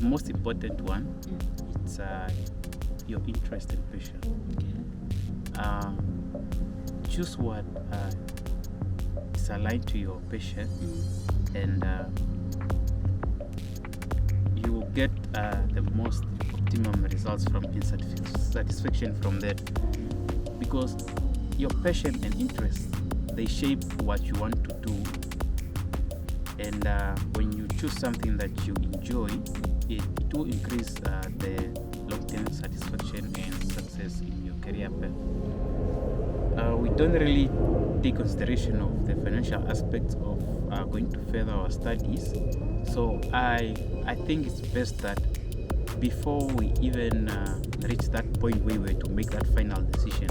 most important one, it's your interest and passion. Choose what is aligned to your passion, and you will get the most optimum results from satisfaction from that, because your passion and interest, they shape what you want to do. And when you choose something that you enjoy, it will increase the long-term satisfaction and success in your career path. We don't really take consideration of the financial aspects of going to further our studies. So I think it's best that before we even reach that point where we were to make that final decision,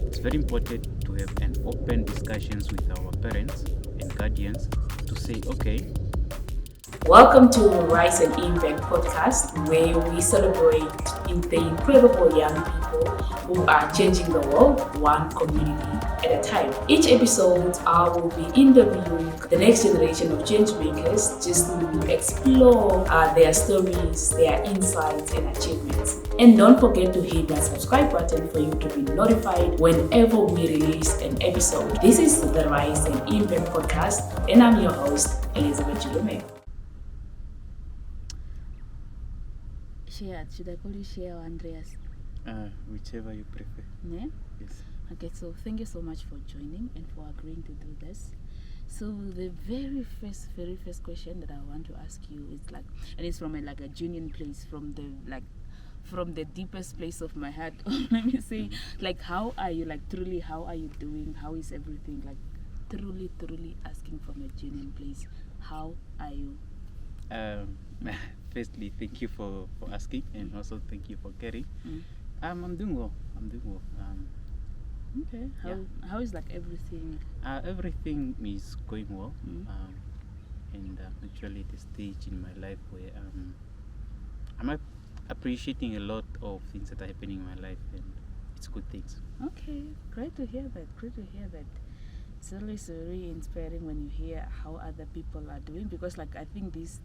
it's very important to have an open discussions with our parents and guardians to say, okay. Welcome to Rise and Impact podcast, where we celebrate the incredible young people who are changing the world one community at a time. Each episode, I will be interviewing the next generation of change makers just to explore their stories, their insights and achievements. And don't forget to hit that subscribe button for you to be notified whenever we release an episode. This is the Rise and Impact podcast, and I'm your host, Elizabeth Chilume. Sheya, should I call you Sheya or Andreas? Whichever you prefer. Yeah? Yes. Okay, so thank you so much for joining and for agreeing to do this. So the very first question that I want to ask you is like, and it's from a genuine place, from the deepest place of my heart. Let me say, like, how are you? Like, truly, how are you doing? How is everything? Like, truly asking from a genuine place. How are you? Firstly, thank you for asking, and also thank you for caring. I'm doing well. Okay. How is like everything? Everything is going well. And actually the stage in my life where I'm appreciating a lot of things that are happening in my life, and it's good things. Okay, great to hear that. It's always very inspiring when you hear how other people are doing, because like I think these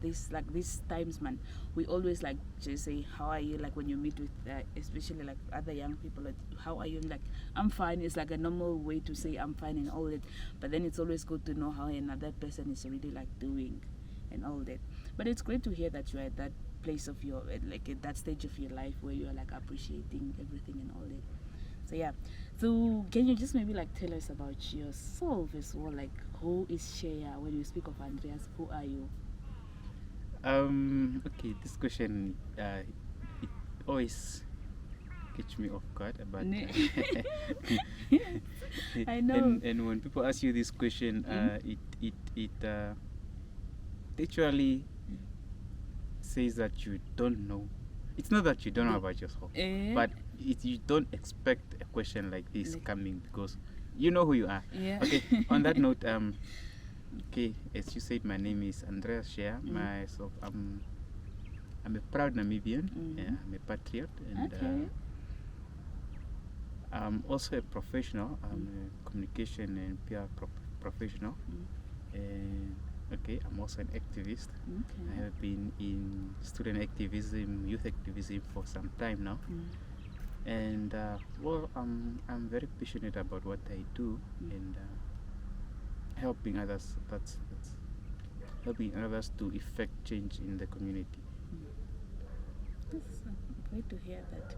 times, man, we always like just say how are you, like when you meet with especially like other young people, like, how are you, like I'm fine. It's like a normal way to say I'm fine and all that, but then it's always good to know how another person is really like doing and all that. But it's great to hear that you are at that place of your, like at that stage of your life where you are like appreciating everything and all that. So yeah, so can you just maybe like tell us about yourself as well, like who is Sheya? When you speak of Andreas, who are you? Okay, this question it always catch me off guard, but I know. And when people ask you this question, it actually says that you don't know. It's not that you don't know about yourself, but you don't expect a question like this coming, because you know who you are. Yeah. Okay. On that note, okay, as you said, my name is Andreas Sheya. Myself, I'm a proud Namibian. Yeah, I'm a patriot, and I'm also a professional. I'm a communication and PR professional. And okay, I'm also an activist. I have been in student activism, youth activism for some time now. And well, I'm very passionate about what I do, and helping others. That's helping others to effect change in the community. That's great to hear that.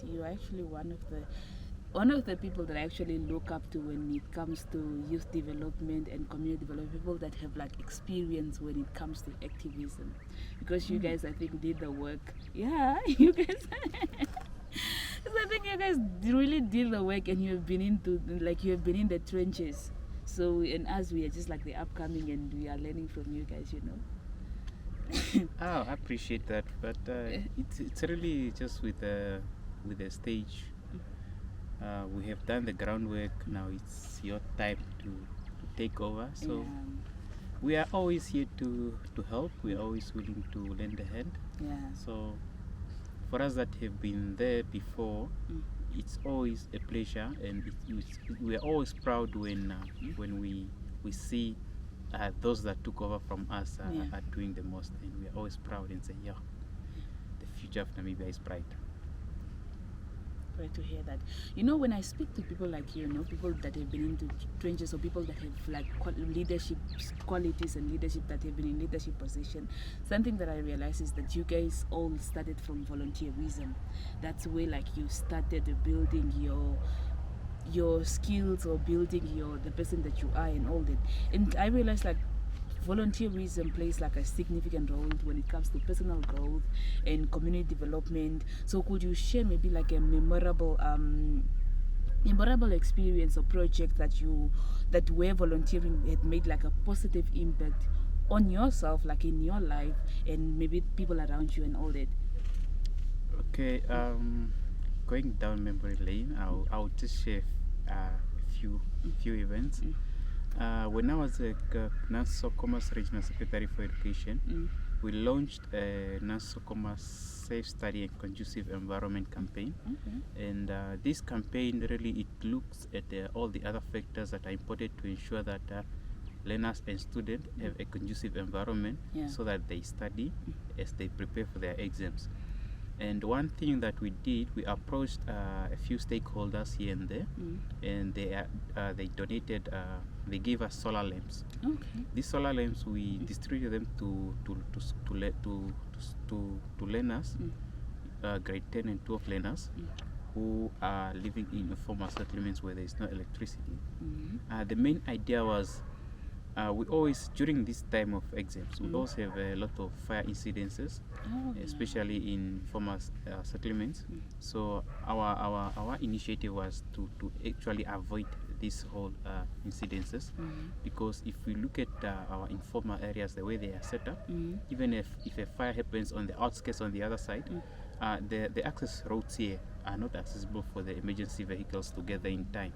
You're actually one of the people that I actually look up to when it comes to youth development and community development, people that have like experience when it comes to activism, because you guys, I think, did the work. Yeah, you guys. I think you guys really did the work, and you have been in the trenches. So, and us, we are just like the upcoming, and we are learning from you guys, you know. I appreciate that, but it's really just with the stage. We have done the groundwork. Now it's your time to take over. So we are always here to help. We are always willing to lend a hand. Yeah. So for us that have been there before, it's always a pleasure, and we are always proud when we see those that took over from us are doing the most, and we are always proud and say, yeah, future of Namibia is bright. Great to hear that. When I speak to people like you, people that have been into trenches, or people that have like leadership qualities and leadership, that have been in leadership position, something that I realize is that you guys all started from volunteerism. That's where like you started building your skills, or building the person that you are and all that. And I realized like volunteerism plays like a significant role when it comes to personal growth and community development. So could you share maybe like a memorable experience or project that where volunteering had made like a positive impact on yourself, like in your life, and maybe people around you and all that? Okay, going down memory lane, I'll just share a few events. When I was a Nassau Commerce Regional Secretary for Education, we launched a Nassau Commerce Safe Study and Conducive Environment campaign. And this campaign really, it looks at all the other factors that are important to ensure that learners and students have a conducive environment, so that they study as they prepare for their exams. And one thing that we did, we approached a few stakeholders here and there, and they donated. They gave us solar lamps. Okay. These solar lamps, we distributed them to learners, grade 10 and 12 learners, who are living in informal settlements where there is no electricity. The main idea was, we always, during this time of exams, we always have a lot of fire incidences, especially in former settlements. So our initiative was to actually avoid these whole incidences, because if we look at our informal areas, the way they are set up, even if a fire happens on the outskirts on the other side, the access roads here are not accessible for the emergency vehicles to get there in time.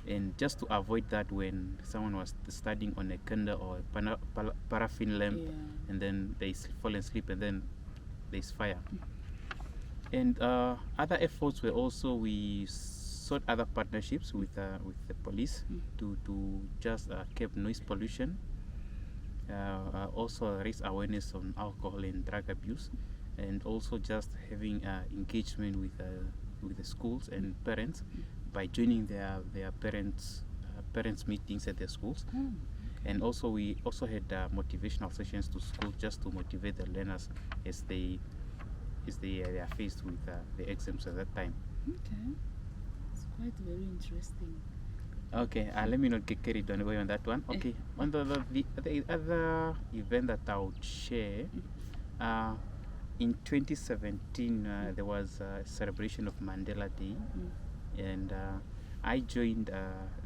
And just to avoid that, when someone was studying on a candle or a paraffin lamp, and then they fall asleep, and then there's fire. And other efforts were also, we sought other partnerships with the police to just curb noise pollution, also raise awareness on alcohol and drug abuse, and also just having engagement with the schools and parents, by joining their parents meetings at their schools. And also we also had motivational sessions to school, just to motivate the learners as they are faced with the exams at that time. Okay, it's quite very interesting. Okay, let me not get carried away on that one. Okay, on the other event that I would share, in 2017 there was a celebration of Mandela Day, and I joined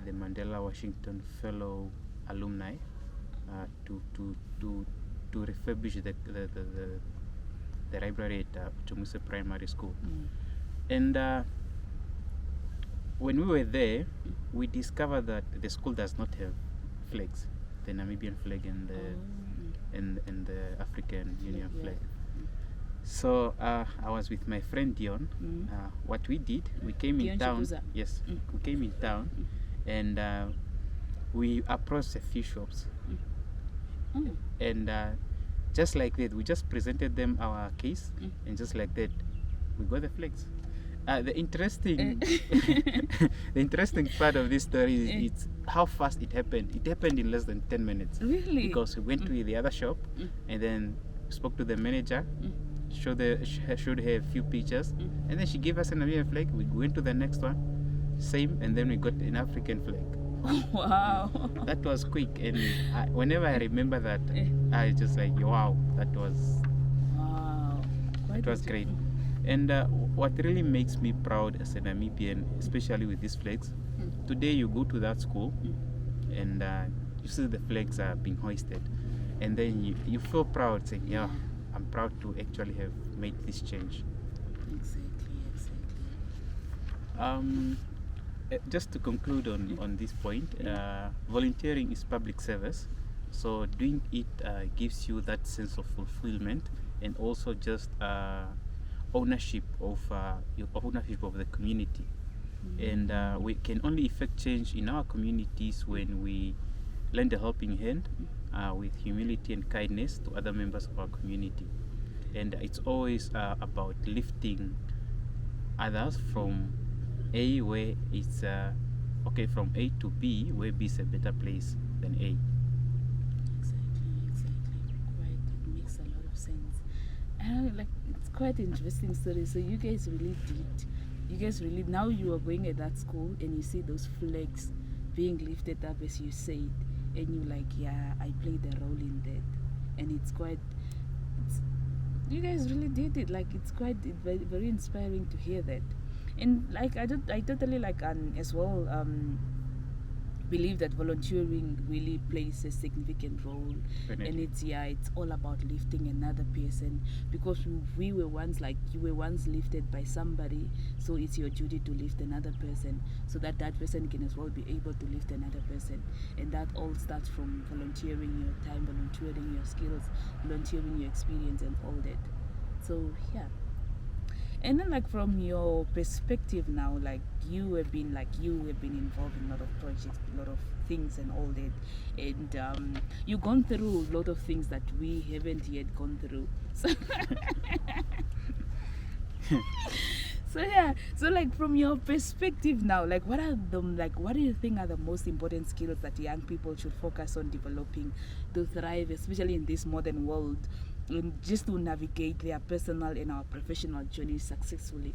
the Mandela Washington Fellow alumni to refurbish the library at Chumuse Primary School. And when we were there, we discovered that the school does not have flags, the Namibian flag and the African Union flag. So I was with my friend Dion. What we did, we came in town. Yes, we came in town, and we approached a few shops, and just like that, we just presented them our case, and just like that, we got the flags. The interesting part of this story is how fast it happened. It happened in less than 10 minutes. Really? Because we went to the other shop, and then spoke to the manager, showed her a few pictures, and then she gave us an Namibian flag. We went to the next one, same, and then we got an African flag. Wow. That was quick, and whenever I remember that, I just like, wow, that was it was great. And what really makes me proud as a Namibian, especially with these flags, today you go to that school and you see the flags are being hoisted, and then you feel proud, saying, yeah, I'm proud to actually have made this change. Exactly. Just to conclude on this point, volunteering is public service, so doing it gives you that sense of fulfillment, and also just ownership of the community. And we can only effect change in our communities when we lend a helping hand with humility and kindness to other members of our community. and it's always about lifting others from A, where it's from A to B, where B is a better place than A. Exactly. Quite, it makes a lot of sense. And like it's quite interesting story. So you guys really did. You guys really now you are going at that school and you see those flags being lifted up as you said, and you like, yeah, I played a role in that, and it's quite. You guys really did it. Like it's quite very, very inspiring to hear that, and like I totally like as well believe that volunteering really plays a significant role. Definitely. And it's all about lifting another person, because we were once like you were once lifted by somebody, so it's your duty to lift another person so that person can as well be able to lift another person. And that all starts from volunteering your time, volunteering your skills, volunteering your experience and all that. So yeah. And then like from your perspective now, like you have been involved in a lot of projects, a lot of things and all that, and you've gone through a lot of things that we haven't yet gone through. So yeah, so like from your perspective now, like what do you think are the most important skills that young people should focus on developing to thrive, especially in this modern world, just to navigate their personal and our professional journeys successfully?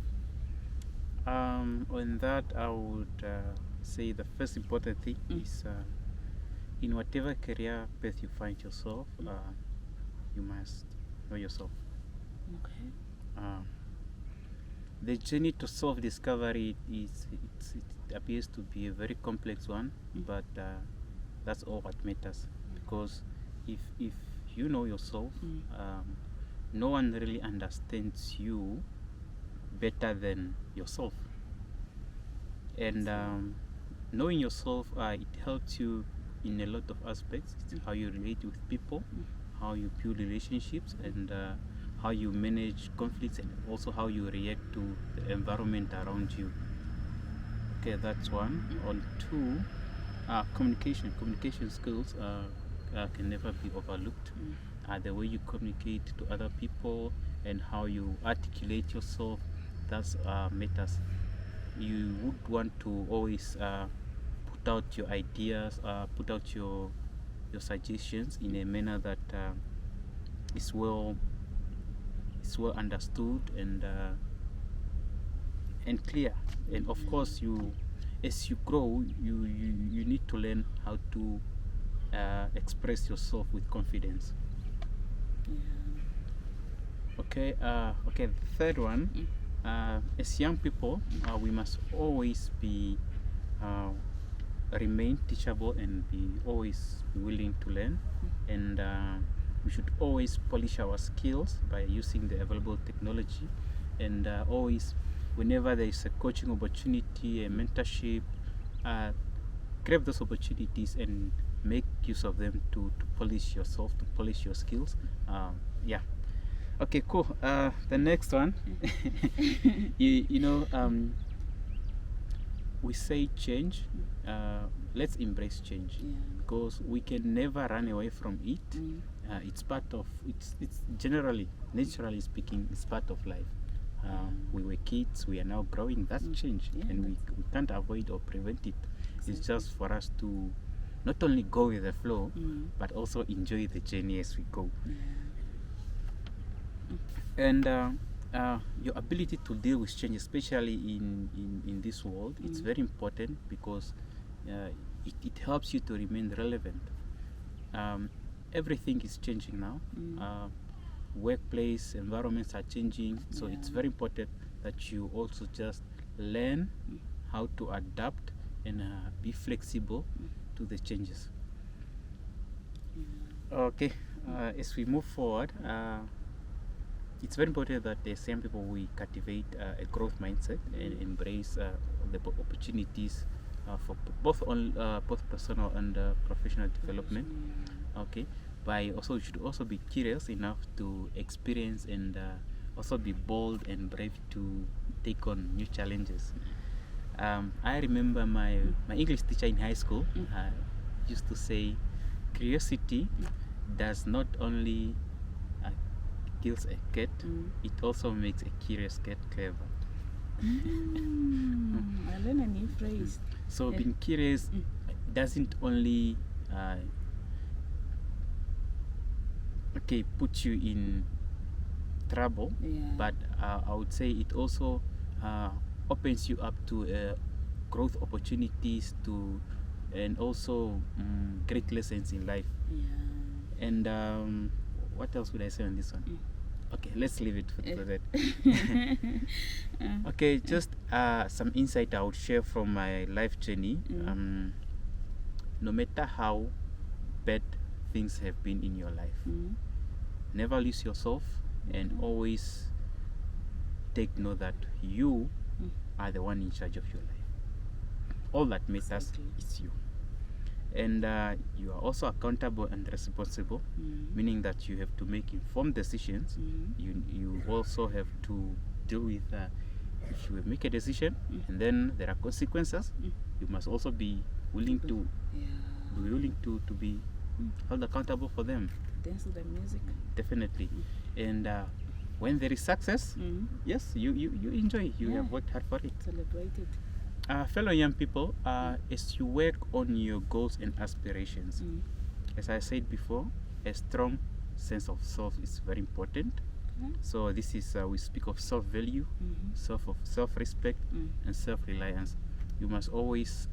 On that, I would say the first important thing is in whatever career path you find yourself, you must know yourself. Okay. The journey to self-discovery it appears to be a very complex one, but that's all what matters, because if you know yourself, no one really understands you better than yourself. And knowing yourself, it helps you in a lot of aspects. It's how you relate with people, how you build relationships, and how you manage conflicts, and also how you react to the environment around you. Okay, that's one. On two, communication skills can never be overlooked. The way you communicate to other people and how you articulate yourself, that's matters. You would want to always put out your ideas, put out your suggestions in a manner that is well understood and clear. And of course, as you grow, you need to learn how to express yourself with confidence. Okay. The third one, as young people, we must always be remain teachable and be always willing to learn, and we should always polish our skills by using the available technology, and always, whenever there is a coaching opportunity, a mentorship, grab those opportunities and make use of them to polish yourself, to polish your skills. Okay, cool. The next one, we say change. Let's embrace change, because we can never run away from it. It's part of it's generally, naturally speaking, it's part of life. We were kids, we are now growing. That's change, and we can't avoid or prevent it. It's just for us to not only go with the flow, but also enjoy the journey as we go. And your ability to deal with change, especially in this world, it's very important, because it helps you to remain relevant. Everything is changing now. Workplace environments are changing, so it's very important that you also just learn how to adapt and be flexible to the changes. Okay, as we move forward, it's very important that as young people we cultivate a growth mindset and embrace the opportunities for both personal and professional development. Okay, we should also be curious enough to experience and also be bold and brave to take on new challenges. I remember my English teacher in high school used to say, curiosity does not only kills a cat, it also makes a curious cat clever. I learned a new phrase. So being curious doesn't only put you in trouble, but I would say it also opens you up to growth opportunities and also great lessons in life. And what else would I say on this one? Okay, let's leave it for that. Okay, just some insight I would share from my life journey. No matter how bad things have been in your life, never lose yourself, and always take note that you are the one in charge of your life. All that matters is you. And you are also accountable and responsible, meaning that you have to make informed decisions. You also have to deal with if you make a decision and then there are consequences, you must also be willing to be held accountable for them. Dance to the music. Definitely. And when there is success, yes, you enjoy. You have worked hard for it. Celebrate it. Fellow young people, as you work on your goals and aspirations, as I said before, a strong sense of self is very important. So this is we speak of self-value, self-respect, and self-reliance. You must always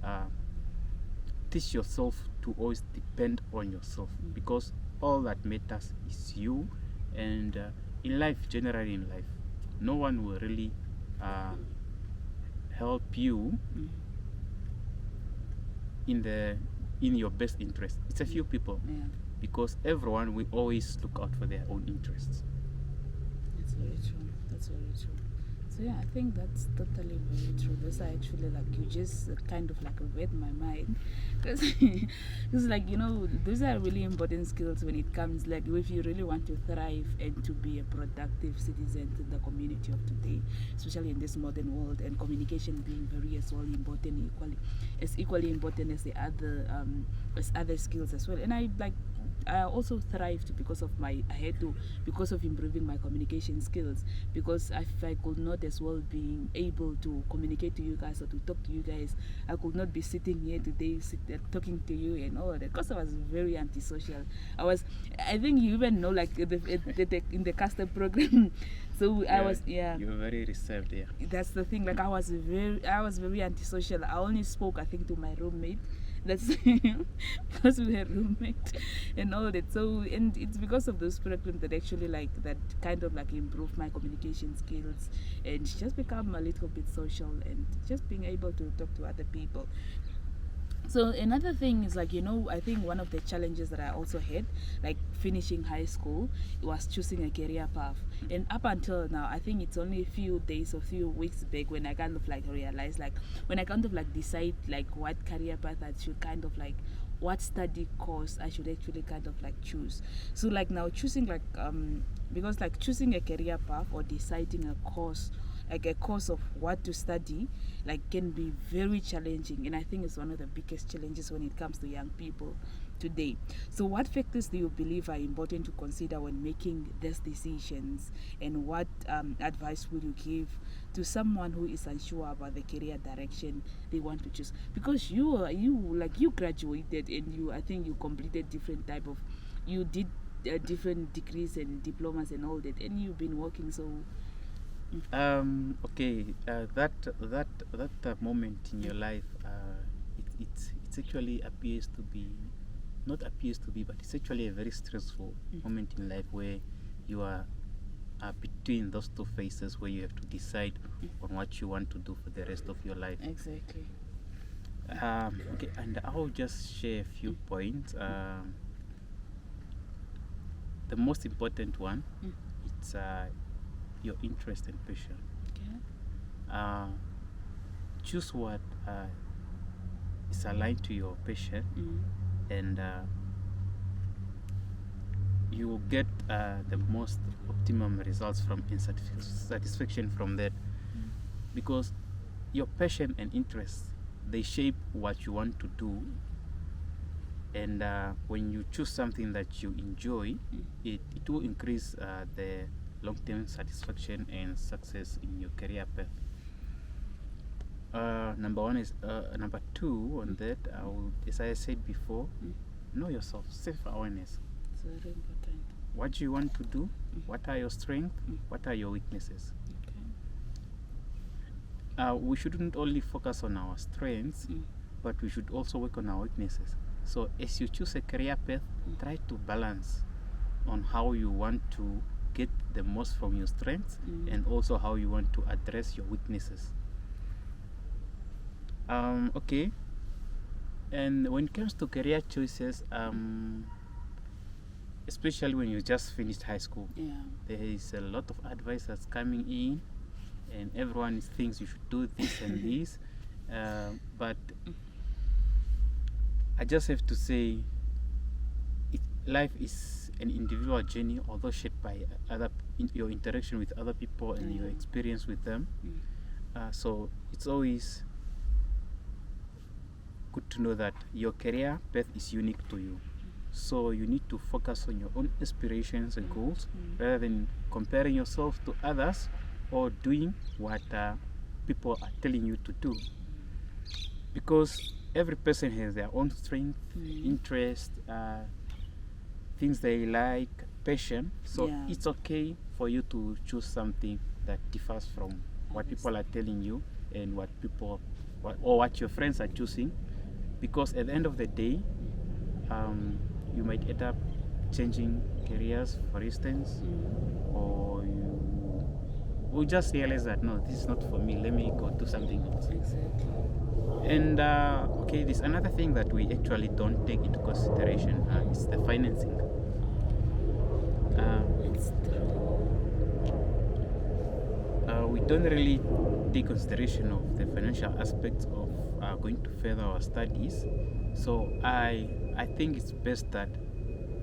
teach yourself to always depend on yourself, because all that matters is you. And in life, generally in life, no one will really help you in your best interest. It's a few people, because everyone will always look out for their own interests. That's very true. That's very true. So yeah, I think that's totally very true. This actually, like, you just kind of like read my mind, because like, you know, those are really important skills when it comes, like, if you really want to thrive and to be a productive citizen in the community of today, especially in this modern world, and communication being very as well important, equally important as the other skills as well. And I also thrived because of improving my communication skills, because if I could not as well being able to communicate to you guys or to talk to you guys, I could not be sitting here today talking to you and all that, because I was very antisocial. I think you even know, like, in the caster program. So yeah, you were very reserved. That's the thing, like, I was very antisocial. I only spoke, I think, to my roommate. That's because we were roommates and all that. So, and it's because of those programs that actually, like, that kind of like improved my communication skills and just become a little bit social and just being able to talk to other people. So another thing is, like, you know, I think one of the challenges that I also had, like finishing high school, was choosing a career path. And up until now, I think it's only a few days or few weeks back when I kind of like realized, like, when I kind of like decide like what career path I should kind of like, what study course I should actually kind of like choose. So like now choosing like because like choosing a career path or deciding a course, like a course of what to study, like, can be very challenging, and I think it's one of the biggest challenges when it comes to young people today. So what factors do you believe are important to consider when making these decisions, and what advice would you give to someone who is unsure about the career direction they want to choose? Because you graduated, and I think you completed you did different degrees and diplomas and all that, and you've been working. So that moment in your life, it's actually but it's actually a very stressful moment in life, where you are between those two phases, where you have to decide on what you want to do for the rest of your life. Exactly. Okay, and I'll just share a few points. The most important one, it's your interest and passion. Okay. Choose what is aligned to your passion, and you will get the most optimum results from satisfaction from that, because your passion and interest, they shape what you want to do. And when you choose something that you enjoy, it will increase the long-term satisfaction and success in your career path. Number two on that, as I said before, know yourself, self-awareness. It's very important. What do you want to do? What are your strengths? What are your weaknesses? Okay. We shouldn't only focus on our strengths, but we should also work on our weaknesses. So as you choose a career path, try to balance on how you want to get the most from your strengths and also how you want to address your weaknesses. Okay. And when it comes to career choices, especially when you just finished high school, there is a lot of advice that's coming in, and everyone thinks you should do this and this. But I just have to say, life is an individual journey, although shaped by your interaction with other people and your experience with them. So it's always good to know that your career path is unique to you. So you need to focus on your own aspirations and goals rather than comparing yourself to others or doing what people are telling you to do. Because every person has their own strength, interest, things they like, passion. So it's okay for you to choose something that differs from what people are telling you and what your friends are choosing. Because at the end of the day, you might end up changing careers, for instance, or you will just realize that no, this is not for me, let me go do something else. Exactly. And okay, there's another thing that we actually don't take into consideration, is the financing. It's true. We don't really take consideration of the financial aspects of going to further our studies. So I think it's best that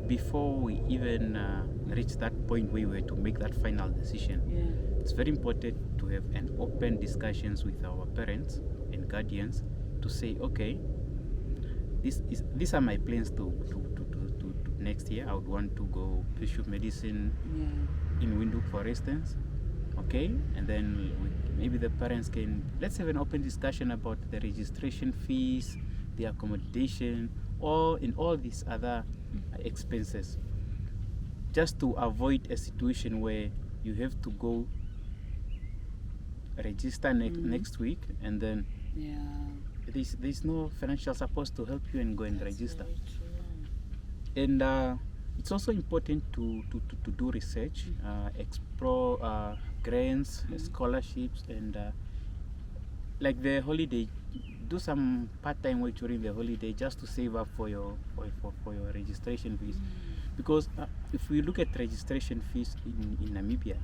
before we even reach that point where we were to make that final decision, it's very important to have an open discussions with our parents and guardians to say, okay, these are my plans to next year. I would want to go pursue medicine in Windhoek, for instance. Okay, and then maybe the parents let's have an open discussion about the registration fees, the accommodation, or in all these other expenses, just to avoid a situation where you have to go register next week and then there's no financial support to help you and go and register. And it's also important to do research, explore grants, scholarships, and like the holiday, do some part-time work during the holiday just to save up for your registration fees. Because if we look at registration fees in Namibia,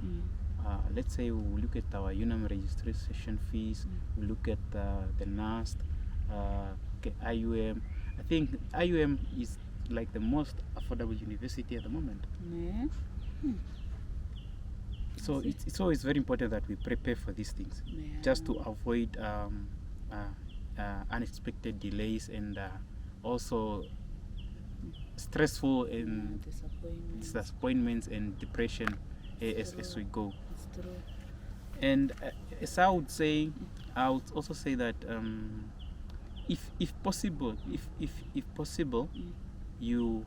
let's say we look at our UNAM registration fees, we look at the NAST, IUM. I think IUM is like the most affordable university at the moment. So it's always very important that we prepare for these things, just to avoid unexpected delays and also stressful and disappointments and depression as we go. And as I would say, I would also say that if possible, you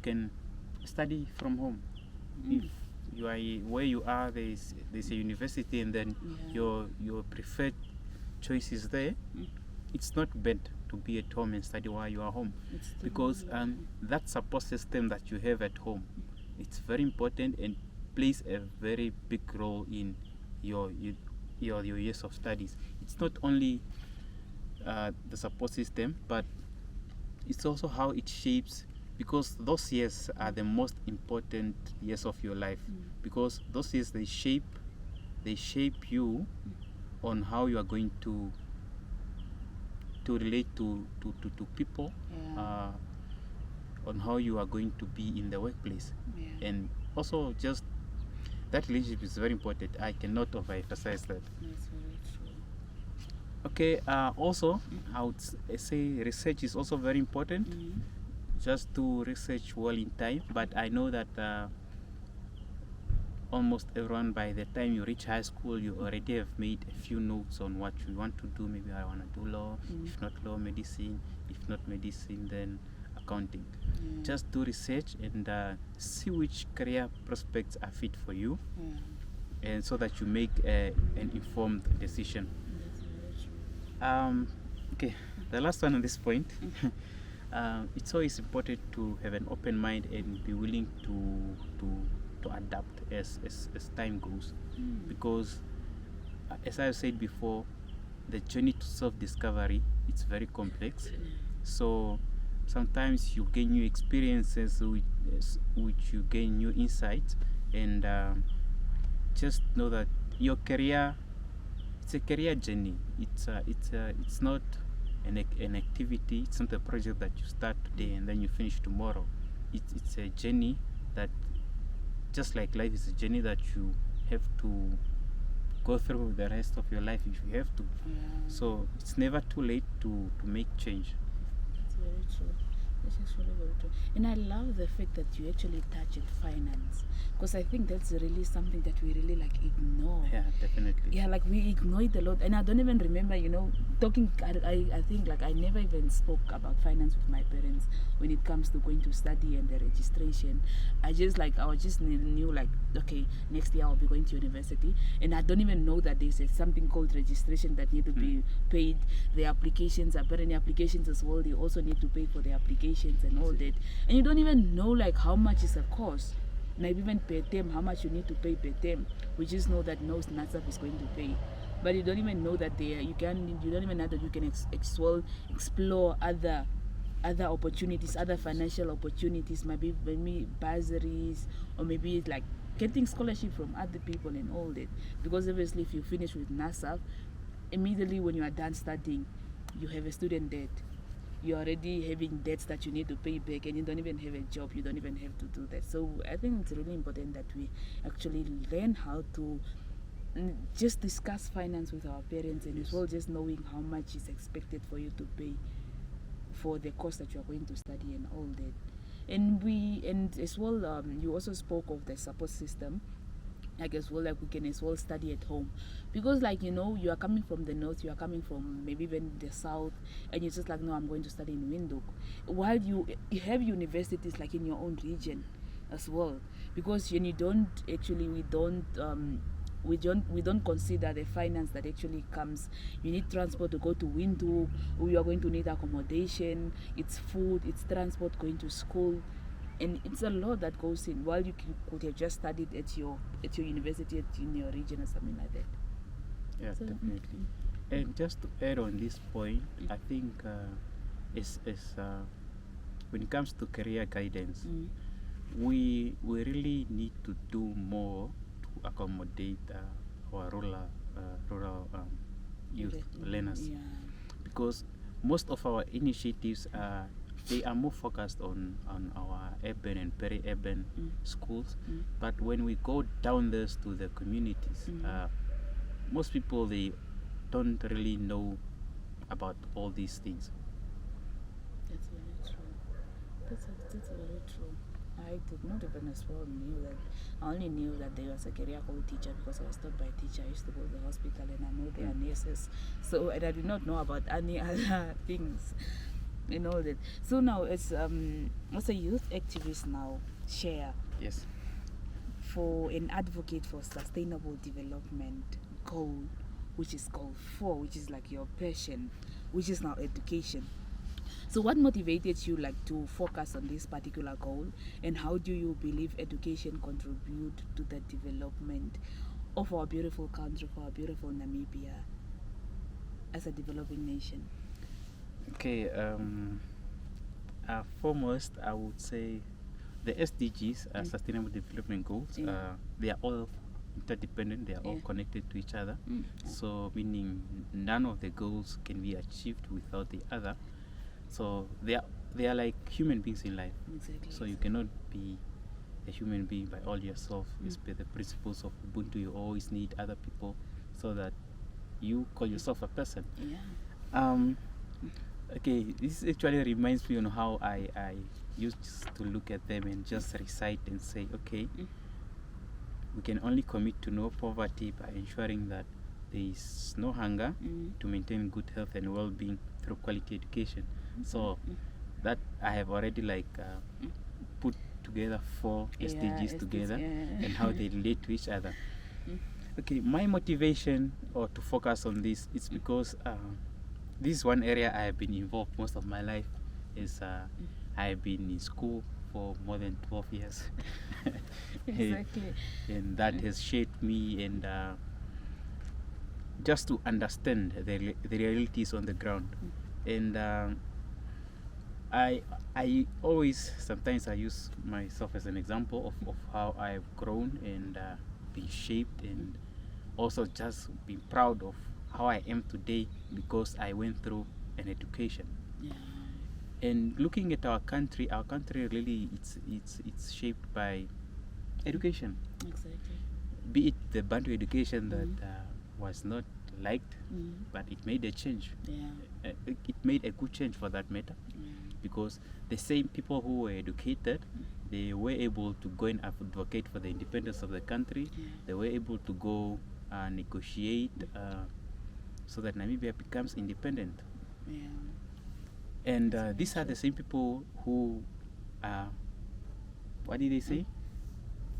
can study from home. If you are where you are, there's a university, and then your preferred choice is there. It's not bad to be at home and study while you are home, because that support system that you have at home, it's very important and plays a very big role in your years of studies. It's not only the support system, but it's also how it shapes, because those years are the most important years of your life, because those years they shape you on how you are going to relate to people, on how you are going to be in the workplace, and also just that relationship is very important. I cannot overemphasize that. That's very true. Okay, also I would say research is also very important. Just do research well in time, but I know that almost everyone, by the time you reach high school, you already have made a few notes on what you want to do. Maybe I want to do law, if not law, medicine, if not medicine, then accounting. Just do research and see which career prospects are fit for you, and so that you make an informed decision. Okay, the last one on this point. It's always important to have an open mind and be willing to adapt as time goes, because as I've said before, the journey to self-discovery, it's very complex. So sometimes you gain new experiences, which you gain new insights, and just know that your career, it's a career journey. It's not an activity. It's not a project that you start today and then you finish tomorrow. It's a journey that, just like life is a journey that you have to go through the rest of your life if you have to. So it's never too late to make change. That's very true. This is really very true. And I love the fact that you actually touched finance, because I think that's really something that we really like ignore. Yeah, definitely. Yeah, like we ignore it a lot. And I don't even remember, talking, I think like I never even spoke about finance with my parents when it comes to going to study and the registration. I just knew like, okay, next year I'll be going to university, and I don't even know that there's something called registration that need to be paid. The applications, apparently applications as well, they also need to pay for the applications and all that. And you don't even know like how much is a course. Maybe even per term, how much you need to pay per term. We just know that no NASAF is going to pay, but you don't even know that you don't even know that you can explore other opportunities, other financial opportunities, maybe bursaries, or maybe like getting scholarship from other people and all that. Because obviously, if you finish with NASAF, immediately when you are done studying, you have a student debt. You're already having debts that you need to pay back, and you don't even have a job. You don't even have to do that. So I think it's really important that we actually learn how to just discuss finance with our parents, and as well just knowing how much is expected for you to pay for the course that you are going to study and all that. And as well, you also spoke of the support system. Like as well, like we can as well study at home, because like you are coming from the north, you are coming from maybe even the south, and you're just like, no, I'm going to study in Windhoek, while you have universities like in your own region as well. Because we don't consider the finance that actually comes. You need transport to go to Windhoek, or you are going to need accommodation, it's food, it's transport going to school. And it's a lot that goes in, while you could have just studied at your university in your region or something like that. Yeah, so, definitely. And just to add on this point, I think when it comes to career guidance, we really need to do more to accommodate our rural youth learners, because most of our initiatives they are more focused on our urban and peri-urban schools, but when we go down there to the communities, most people, they don't really know about all these things. That's very true. That's very true. I did not even as well knew that. I only knew that there was a career called teacher because I was taught by a teacher. I used to go to the hospital, and I know there are nurses. So, and I did not know about any other things and all that. So now, as a youth activist now, Sheya. Yes. For an advocate for sustainable development goal, which is goal 4, which is like your passion, which is now education. So what motivated you like to focus on this particular goal, and how do you believe education contribute to the development of our beautiful country, for our beautiful Namibia as a developing nation? Okay, foremost, I would say the SDGs, Sustainable Development Goals, they are all interdependent, they are all connected to each other. So meaning none of the goals can be achieved without the other. So they are like human beings in life. Exactly. So you cannot be a human being by all yourself. It's by the principles of Ubuntu. You always need other people so that you call yourself a person. Okay, this actually reminds me on how I used to look at them and just recite and say, okay, we can only commit to no poverty by ensuring that there is no hunger, to maintain good health and well-being through quality education. So that I have already put together 4 SDGs together and how they relate to each other. Okay, my motivation or to focus on this is because this is one area I have been involved most of my life. Is I have been in school for more than 12 years. Exactly. And that has shaped me, and just to understand the realities on the ground. And I always, sometimes I use myself as an example of how I've grown and been shaped, and also just be proud of how I am today because I went through an education. And looking at our country really it's shaped by education. Exactly. Be it the Bantu education that was not liked, but it made a change. It made a good change for that matter, because the same people who were educated, they were able to go and advocate for the independence of the country. They were able to go negotiate so that Namibia becomes independent. And these are the same people who, what did they say?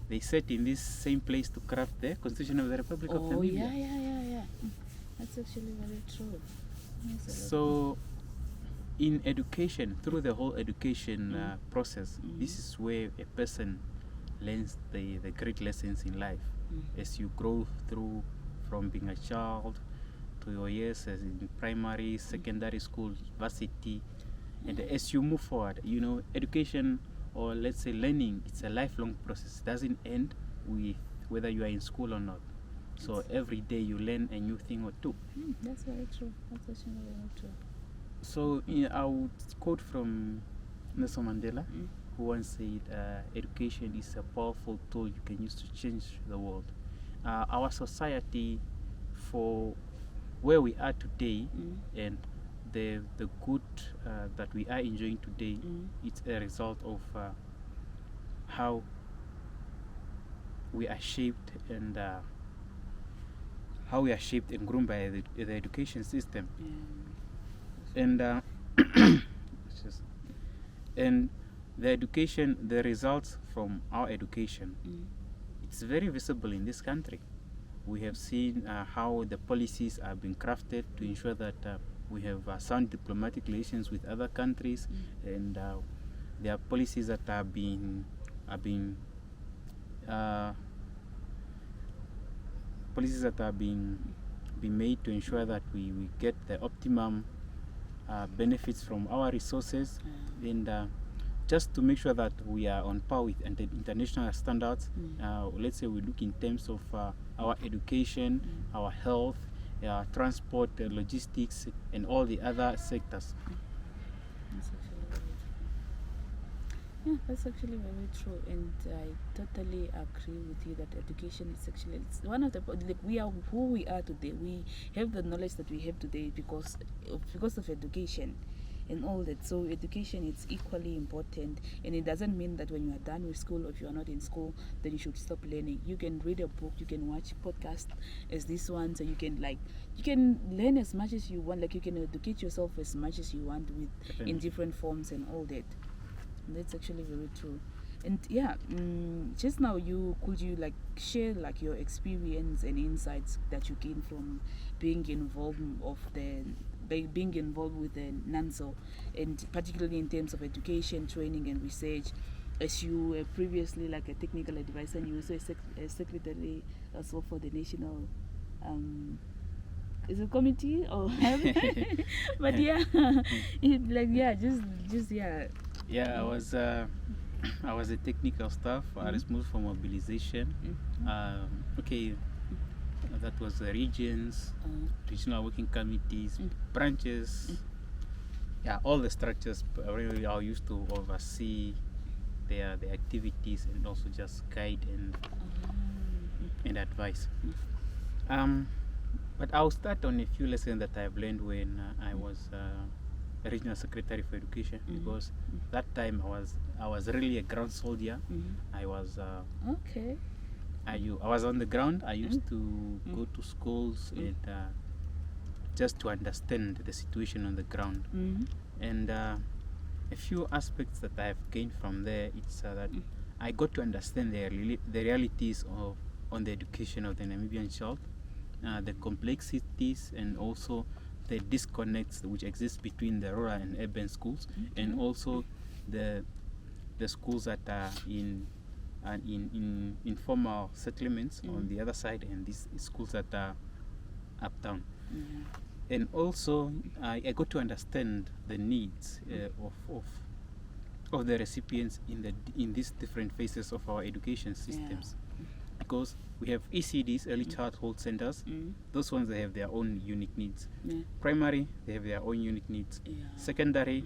They sat in this same place to craft the Constitution of the Republic of Namibia. Yeah. That's actually very true. So, in education, through the whole education process, this is where a person learns the great lessons in life. As you grow through from being a child to your years as in primary, secondary school, varsity, and as you move forward, education, or let's say learning, it's a lifelong process. It doesn't end with whether you are in school or not. So every day you learn a new thing or two. That's very true. That's actually very true. So I would quote from Nelson Mandela, who once said, education is a powerful tool you can use to change the world. Our society, for where we are today and the good that we are enjoying today, it's a result of how we are shaped and grown by the education system. And and the education, the results from our education, it's very visible in this country. We have seen how the policies are being crafted to ensure that we have sound diplomatic relations with other countries, and there are policies that are being made to ensure that we get the optimum benefits from our resources, and just to make sure that we are on par with international standards. Let's say we look in terms of our education, our health, transport, logistics, and all the other sectors. That's actually very true, and I totally agree with you that education is actually, it's one of the, we are who we are today. We have the knowledge that we have today because of education and all that. So education is equally important, and it doesn't mean that when you are done with school, or if you are not in school, then you should stop learning. You can read a book, you can watch podcasts as this one, so you can learn as much as you want. Like, you can educate yourself as much as you want with in different forms and all that. And that's actually very true. And just now, could you share your experience and insights that you gained from being involved being involved with the NANSO, and particularly in terms of education, training, and research, as you were previously a technical advisor, and you also a secretary as well for the national is it committee or but I was a technical staff responsible for mobilization. That was the regions, regional working committees, branches, all the structures. Really, I used to oversee their activities and also just guide and advise. But I'll start on a few lessons that I've learned when I was a regional secretary for education, because that time I was really a ground soldier. I was I was on the ground. I used to go to schools and just to understand the situation on the ground. And a few aspects that I have gained from there, it's that I got to understand the realities of on the education of the Namibian child, the complexities and also the disconnects which exist between the rural and urban schools, and also the schools that are in informal settlements on the other side, and these schools that are uptown. And also I got to understand the needs of the recipients in these different phases of our education systems, because we have ECDs, early childhood centers. Those ones, they have their own unique needs. Primary, they have their own unique needs. Secondary,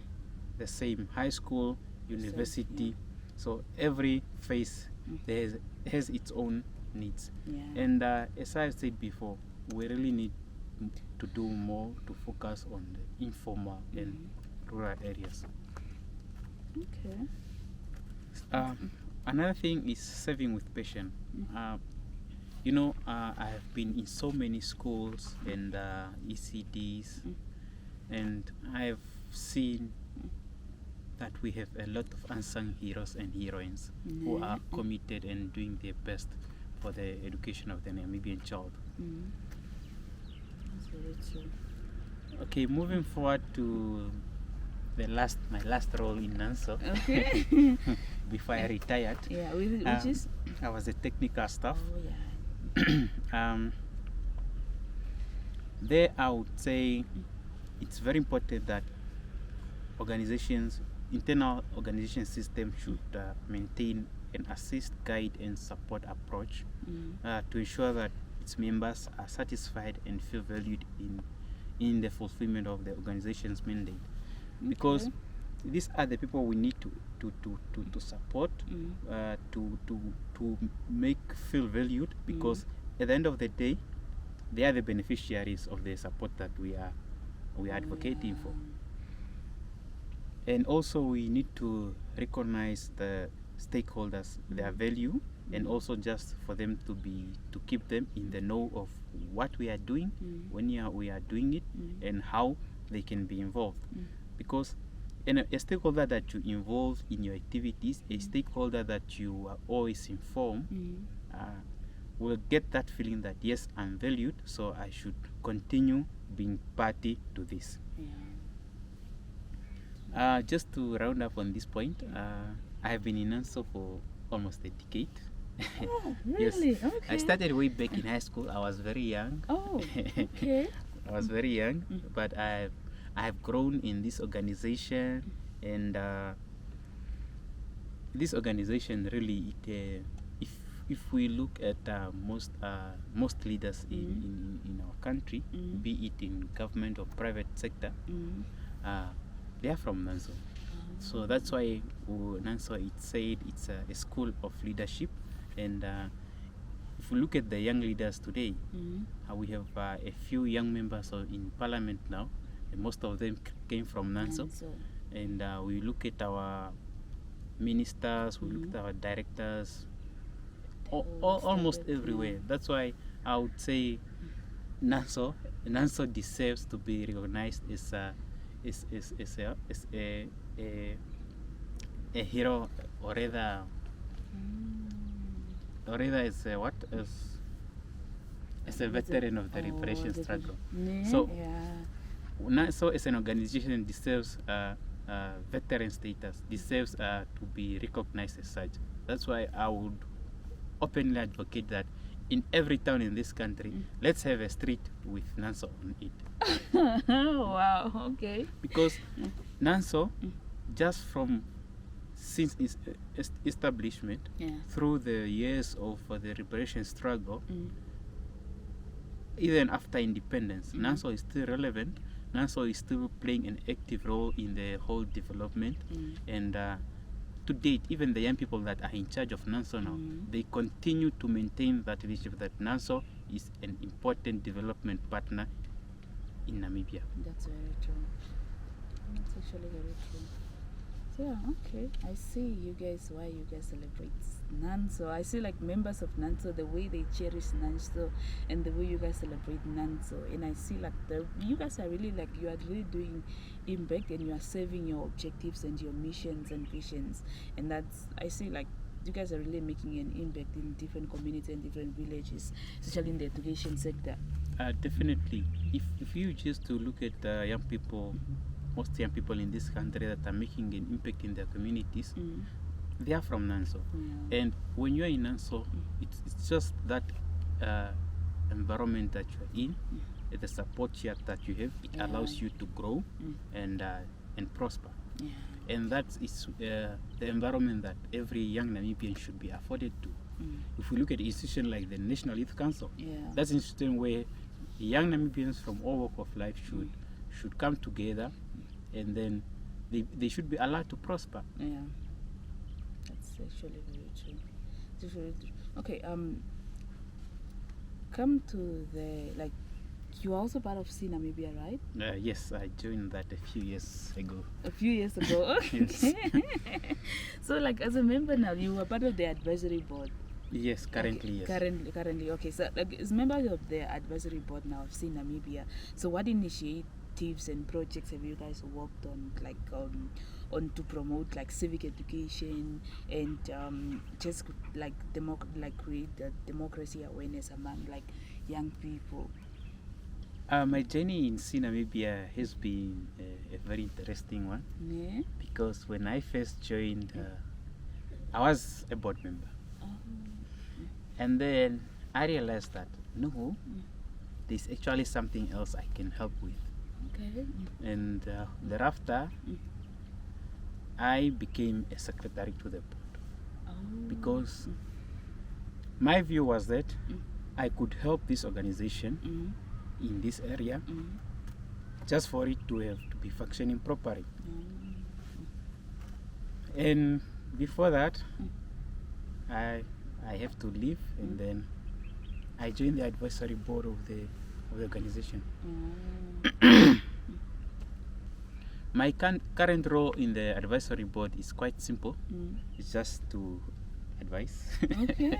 the same. High school, university. So every phase has its own needs. And as I said before, we really need to do more to focus on the informal and rural areas. Another thing is serving with passion. You know, I have been in so many schools and ECDs, and I have seen that we have a lot of unsung heroes and heroines who are committed and doing their best for the education of the Namibian child. That's very true. Okay, moving forward to my last role in NANSO. Okay. Before I retired. Which is? I was a technical staff. There I would say it's very important that internal organization system should maintain an assist, guide and support approach to ensure that its members are satisfied and feel valued in the fulfillment of the organization's mandate. Because these are the people we need to support, to make feel valued, because at the end of the day, they are the beneficiaries of the support that we are advocating for. And also we need to recognize the stakeholders, their value, and also just for them to keep them in the know of what we are doing, when we are doing it, and how they can be involved. Because a stakeholder that you involve in your activities, a stakeholder that you are always informed, will get that feeling that yes, I'm valued, so I should continue being party to this. Just to round up on this point, I have been in NANSO for almost a decade. Oh, really? Yes. Okay. I started way back in high school. I was very young. Oh, okay. I was very young, but I have grown in this organization, and this organization really, if we look at most leaders in our country, be it in government or private sector, they are from NANSO. So that's why NANSO, it said it's a school of leadership. And if we look at the young leaders today, we have a few young members in parliament now, and most of them came from NANSO. And we look at our ministers, we look at our directors, almost everywhere. That's why I would say NANSO deserves to be recognized as a hero, or rather as a veteran of the liberation struggle. So as an organization deserves veteran status, deserves to be recognized as such. That's why I would openly advocate that in every town in this country, let's have a street with NANSO on it. Wow, okay. Because NANSO, just since its establishment, through the years of the liberation struggle, even after independence, NANSO is still relevant. NANSO is still playing an active role in the whole development. And to date, even the young people that are in charge of NANSO now, they continue to maintain that leadership, that NANSO is an important development partner in Namibia. That's very true. That's actually very true. Yeah, okay. I see you guys why you guys celebrate Nanso. I see like members of Nanso, the way they cherish Nanso and the way you guys celebrate Nanso. And I see like you guys are really like you are really doing impact and you are serving your objectives and your missions and visions. And that's I see like you guys are really making an impact in different communities and different villages, especially in the education sector. Definitely. If you just to look at young people, most young people in this country that are making an impact in their communities, they are from Nanso. Yeah. And when you are in Nanso, it's just that environment that you are in, the support here that you have, it allows you to grow and prosper. Yeah. And that is the environment that every young Namibian should be afforded to. If we look at institutions like the National Youth Council, that's an institution where young Namibians from all walks of life should come together, and then they should be allowed to prosper. Yeah, that's actually very true. It's very true. Okay, come to the like. You are also part of C Namibia, right? Yes, I joined that a few years ago. A few years ago. Okay. Yes. So, like, as a member now, you were part of the advisory board. Yes, currently, okay. yes. Currently, okay. So, like, as member of the advisory board now of C Namibia, so what initiatives and projects have you guys worked on, like, on to promote like civic education and just like create the democracy awareness among like young people? My journey in C Namibia has been a very interesting one. Yeah. Because when I first joined, I was a board member. And then I realized that no, there's actually something else I can help with. Okay. And thereafter, I became a secretary to the board. Because my view was that I could help this organization in this area just for it to have to be functioning properly. And before that, I have to leave, and then I joined the advisory board of the organization. My current role in the advisory board is quite simple. It's just to advise. Okay.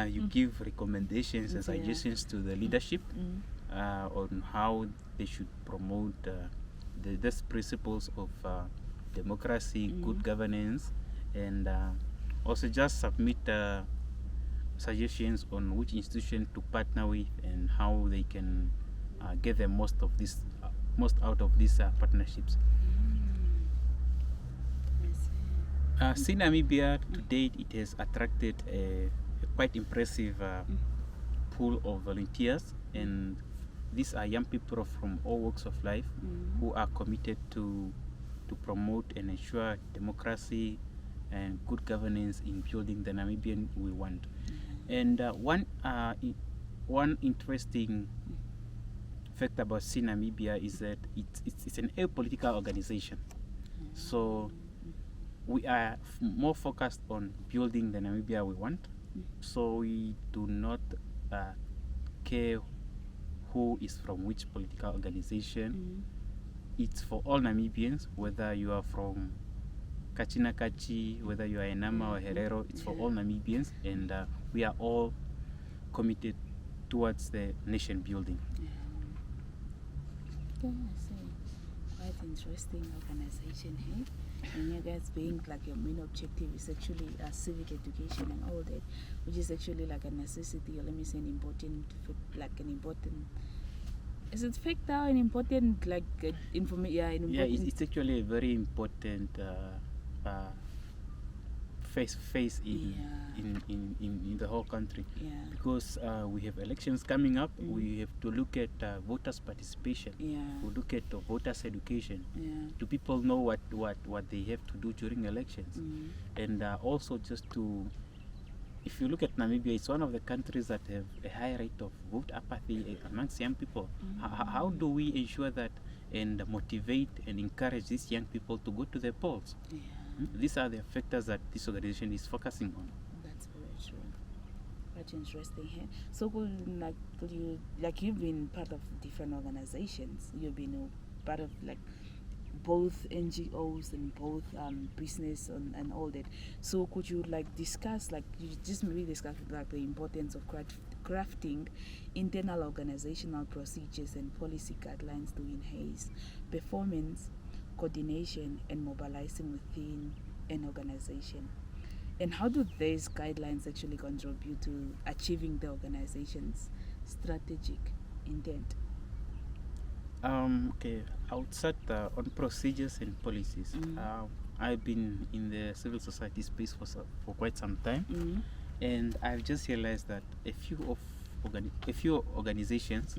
You give recommendations and suggestions to the leadership on how they should promote the principles of democracy, good governance, and also just submit suggestions on which institution to partner with and how they can get the most out of these partnerships. C Namibia to date, it has attracted a quite impressive pool of volunteers, and these are young people from all walks of life who are committed to promote and ensure democracy and good governance in building the Namibian we want. And one interesting fact about C Namibia is that it's an apolitical organization. So we are more focused on building the Namibia we want. So we do not care who is from which political organization. It's for all Namibians, whether you are from Kachinakachi, whether you are Enama or Herero, it's for all Namibians, and we are all committed towards the nation building. Yeah, I see. Quite interesting organization here. And you guys being like your main objective is actually civic education and all that, which is actually like a necessity, or let me say an important is it factor an important like information? Yeah, it's actually a very important phase in the whole country, because we have elections coming up. We have to look at voters' participation. We look at voters' education. Do people know what they have to do during elections? And also just to, if you look at Namibia, it's one of the countries that have a high rate of vote apathy amongst young people. How do we ensure that and motivate and encourage these young people to go to the polls? These are the factors that this organization is focusing on. That's very true. Quite interesting here. So, you've been part of different organizations. You've been part of like both NGOs and both business and all that. So could you like discuss, like you just maybe discuss like the importance of crafting internal organizational procedures and policy guidelines to enhance performance, coordination, and mobilizing within an organization? And how do these guidelines actually contribute to achieving the organization's strategic intent? Okay, I would start on procedures and policies. I've been in the civil society space for quite some time, and I've just realized that a few organizations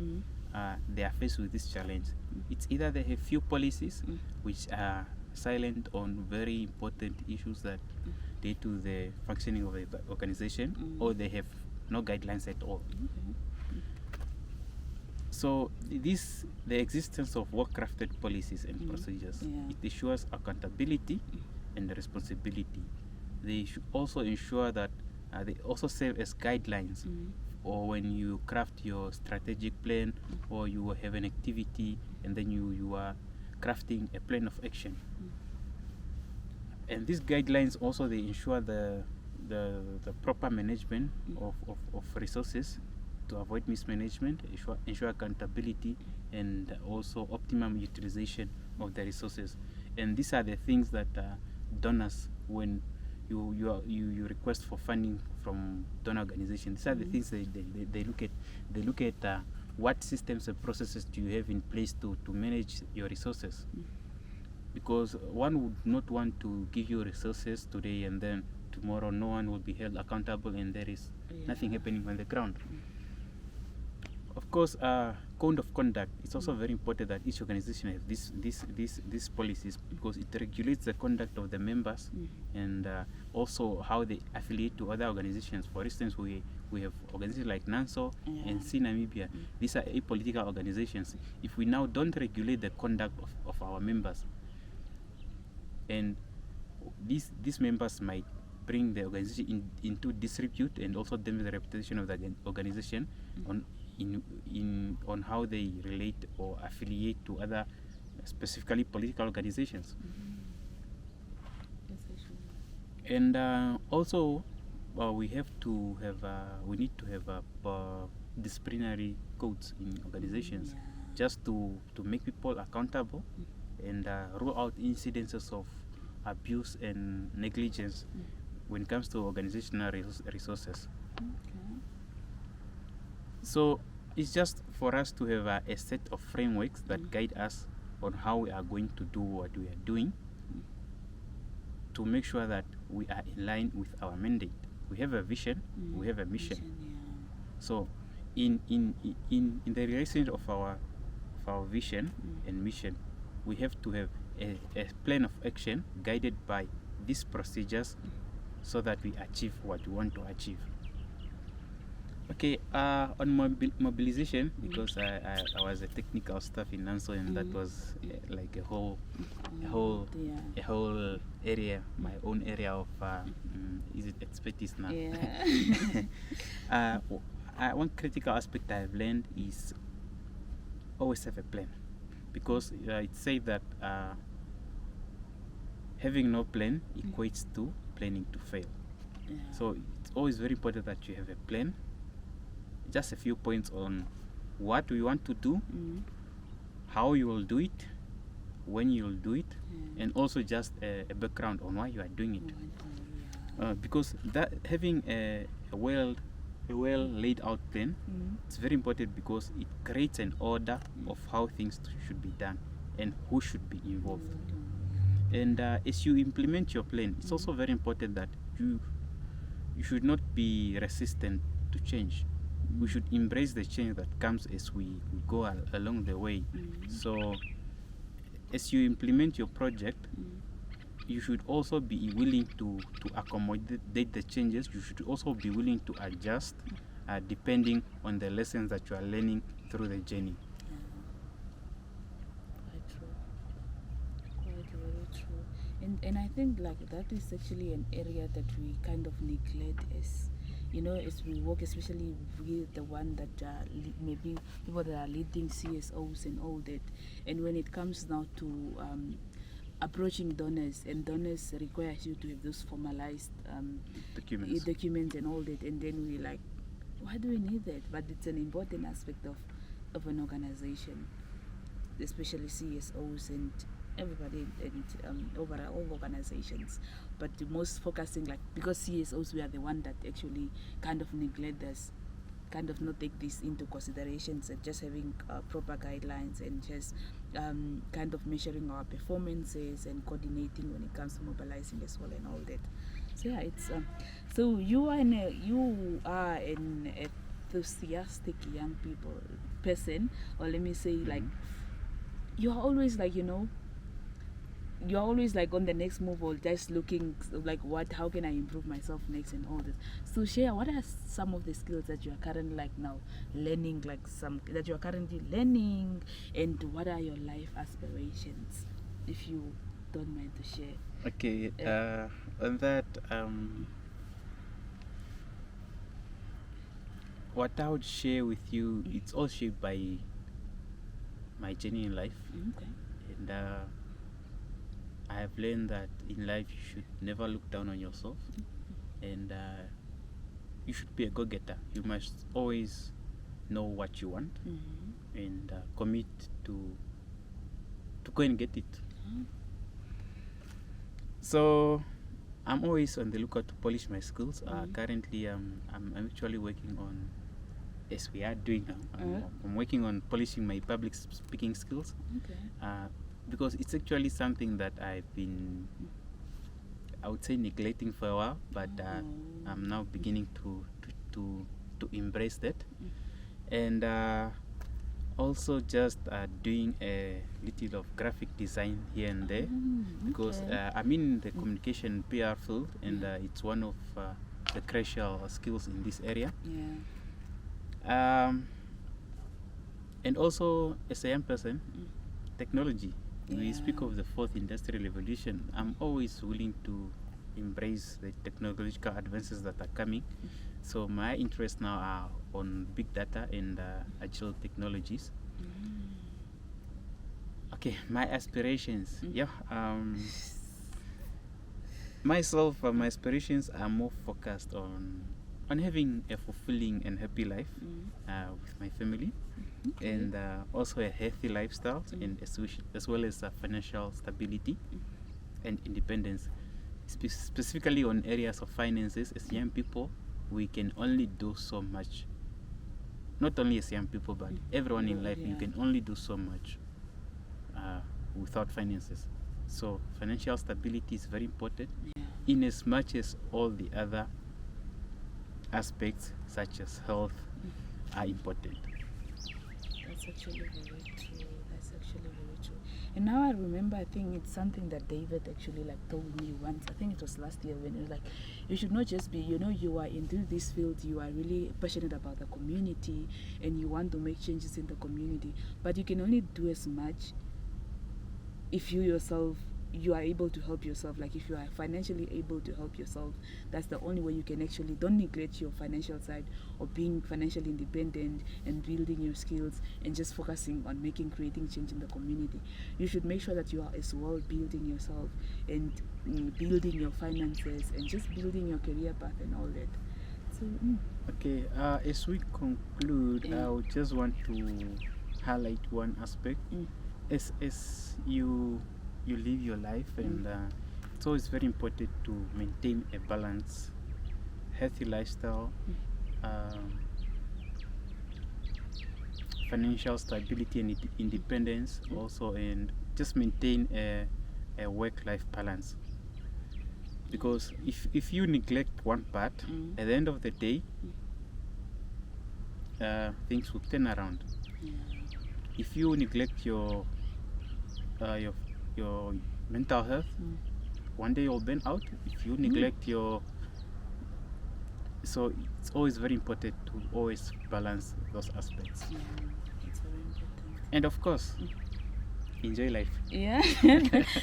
they are faced with this challenge. It's either they have few policies which are silent on very important issues that lead to the functioning of the organization, or they have no guidelines at all. So the existence of well-crafted policies and procedures, it ensures accountability and responsibility. They should also ensure that they also serve as guidelines, or when you craft your strategic plan, or you have an activity and then you are crafting a plan of action. And these guidelines also, they ensure the proper management of resources to avoid mismanagement, ensure accountability, and also optimum utilization of the resources. And these are the things that donors, when you request for funding from donor organizations, these are the things they look at. They look at what systems and processes do you have in place to manage your resources. Because one would not want to give you resources today and then tomorrow no one will be held accountable and there is nothing happening on the ground. Of course, code of conduct, it's also very important that each organization has these policies, because it regulates the conduct of the members and also how they affiliate to other organizations. For instance, we have organizations like NANSO and C Namibia. These are apolitical organizations. If we now don't regulate the conduct of our members, and these members might bring the organization into disrepute and also damage the reputation of the organization on how they relate or affiliate to other specifically political organizations. And also we need to have disciplinary codes in organizations, just to make people accountable and rule out incidences of abuse and negligence when it comes to organizational resources. So it's just for us to have a set of frameworks that guide us on how we are going to do what we are doing, to make sure that we are in line with our mandate. We have a vision, we have a mission. So in the relation of our vision and mission, we have to have a plan of action guided by these procedures so that we achieve what we want to achieve. Okay, on mobilization, because I was a technical staff in NANSO, and that was like a whole area, my own area of expertise now. One critical aspect I've learned is always have a plan, because it said that having no plan equates to planning to fail. So it's always very important that you have a plan. Just a few points on what we want to do, how you will do it, when you will do it, and also just a background on why you are doing it. Because that having a well laid out plan, it's very important, because it creates an order of how things should be done and who should be involved. And as you implement your plan, it's also very important that you should not be resistant to change. We should embrace the change that comes as we go along the way. So as you implement your project, you should also be willing to accommodate the changes. You should also be willing to adjust depending on the lessons that you are learning through the journey. Quite true. Quite very true. And I think like that is actually an area that we kind of neglect as we work, especially with the one that maybe people that are leading CSOs and all that. And when it comes now to approaching donors, and donors requires you to have those formalized documents and all that, and then we like, why do we need that? But it's an important aspect of an organization, especially CSOs and everybody, and overall all organizations. But the most focusing, like, because CSOs, we are the one that actually kind of neglect us, kind of not take this into considerations, and just having proper guidelines, and just kind of measuring our performances and coordinating when it comes to mobilizing as well and all that. So yeah, it's so you are an enthusiastic young person, or let me say, like, you are always like, you're always like on the next move, or just looking like, how can I improve myself next and all this. So Sheya, what are some of the skills that you are currently like now learning, like some that you are currently learning, and what are your life aspirations, if you don't mind to share? Okay, on that, what I would share with you, it's all shaped by my journey in life. Okay. And I have learned that in life you should never look down on yourself, and you should be a go-getter. You must always know what you want, and commit to go and get it. So I'm always on the lookout to polish my skills. Currently, I'm actually working on, as we are doing now, I'm working on polishing my public speaking skills. Okay. Because it's actually something that I've been, I would say, neglecting for a while, but I'm now beginning to embrace that, and also just doing a little of graphic design here and there, because I'm in the communication PR field, and it's one of the crucial skills in this area. Yeah. And also, as a young person, technology. We speak of the fourth industrial revolution. I'm always willing to embrace the technological advances that are coming. So my interests now are on big data and agile technologies. Okay, my aspirations. Myself, my aspirations are more focused on having a fulfilling and happy life with my family, and also a healthy lifestyle, and as well as financial stability and independence. Specifically on areas of finances, as young people, we can only do so much. Not only as young people, but everyone in life, you can only do so much without finances. So financial stability is very important, in as much as all the other aspects such as health are important. That's actually very true. And now I remember, I think it's something that David actually like told me once. I think it was last year, when he was like, you should not just be, you are into this field, you are really passionate about the community and you want to make changes in the community, but you can only do as much if you yourself, you are able to help yourself. Like, if you are financially able to help yourself, that's the only way you can actually, don't neglect your financial side, or being financially independent and building your skills and just focusing on creating change in the community. You should make sure that you are as well building yourself and building your finances and just building your career path and all that. So okay, as we conclude, I would just want to highlight one aspect. As you live your life, and it's always very important to maintain a balanced, healthy lifestyle, financial stability and independence also, and just maintain a work-life balance. Because if you neglect one part, at the end of the day, things will turn around. If you neglect your mental health, one day you'll burn out. If you neglect so it's always very important to always balance those aspects. It's very important. And of course, enjoy life. Yeah,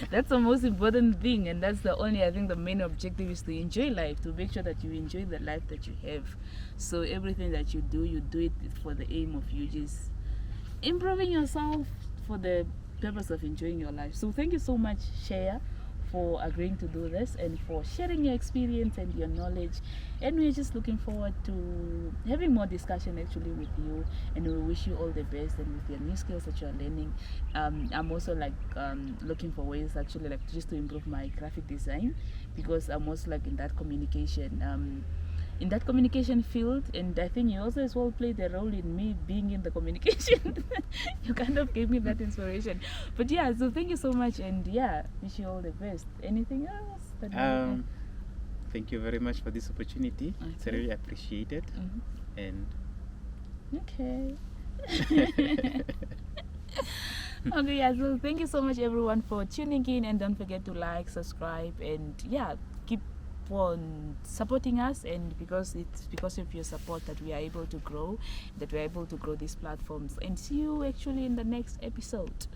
that's the most important thing, and that's the only, I think the main objective is to enjoy life, to make sure that you enjoy the life that you have. So everything that you do it for the aim of you just improving yourself for the purpose of enjoying your life. So thank you so much, Sheya, for agreeing to do this and for sharing your experience and your knowledge. And we're just looking forward to having more discussion actually with you, and we wish you all the best and with your new skills that you're learning. I'm also like looking for ways actually like just to improve my graphic design, because I'm also like in that communication field, and I think you also as well played a role in me being in the communication. You kind of gave me that inspiration. But yeah, so thank you so much, and yeah, wish you all the best. Anything else that Thank you very much for this opportunity. It's Okay. really appreciated. And Okay. Okay, yeah, so thank you so much everyone for tuning in, and don't forget to like, subscribe, and yeah, keep on supporting us. And because it's because of your support that we are able to grow these platforms. And see you actually in the next episode.